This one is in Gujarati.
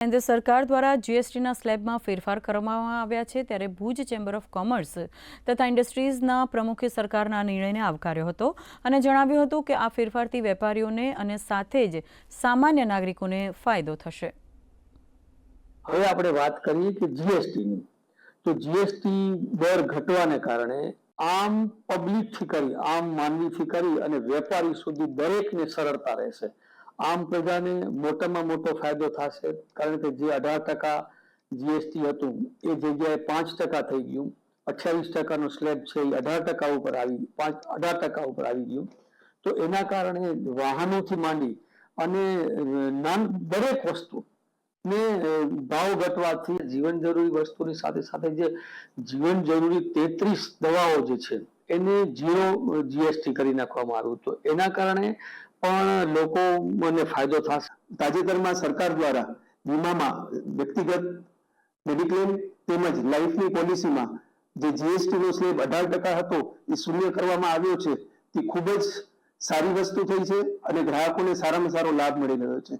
કેન્દ્ર સરકાર દ્વારા જીએસટીના સ્લેબમાં ફેરફાર કરવામાં આવ્યા છે, ત્યારે ભુજ ચેમ્બર ઓફ કોમર્સ તથા ઇન્ડસ્ટ્રીઝના પ્રમુખે સરકારના નિર્ણયને આવકાર્યો હતો અને જણાવ્યું હતું કે આ ફેરફારથી વેપારીઓને અને સાથે જ સામાન્ય નાગરિકોને ફાયદો થશે। હવે આપણે વાત કરીએ કે જીએસટીની, તો જીએસટી દર ઘટવાને કારણે આમ પબ્લિકથી કરી, આમ માનવીથી કરી અને વેપારી સુધી દરેકને સરળતા રહેશે। આમ પ્રજાને મોટામાં મોટો ફાયદો થશે, કારણ કે જે 18% જીએસટી હતું એ જગ્યાએ 5% થઈ ગયું। 28%નો સ્લેબ છે એ 18% ઉપર આવી 18% ઉપર આવી ગયું। તો એના કારણે વાહનોથી માંડી અને દરેક વસ્તુ ને ભાવ ઘટવાથી જીવન જરૂરી વસ્તુની સાથે સાથે જે જીવન જરૂરી 33 દવાઓ જે છે એને 0 જીએસટી કરી નાખવામાં આવ્યું। તો એના કારણે પણ લોકોને ફાયદો થશે। તાજેતરમાં સરકાર દ્વારા વીમામાં વ્યક્તિગત મેડિક્લેમ તેમજ લાઈફની પોલિસીમાં જે જીએસટીનો સ્લેબ 18% હતો એ શૂન્ય કરવામાં આવ્યો છે। તે ખૂબ જ સારી વસ્તુ થઈ છે અને ગ્રાહકોને સારામાં સારો લાભ મળી રહ્યો છે।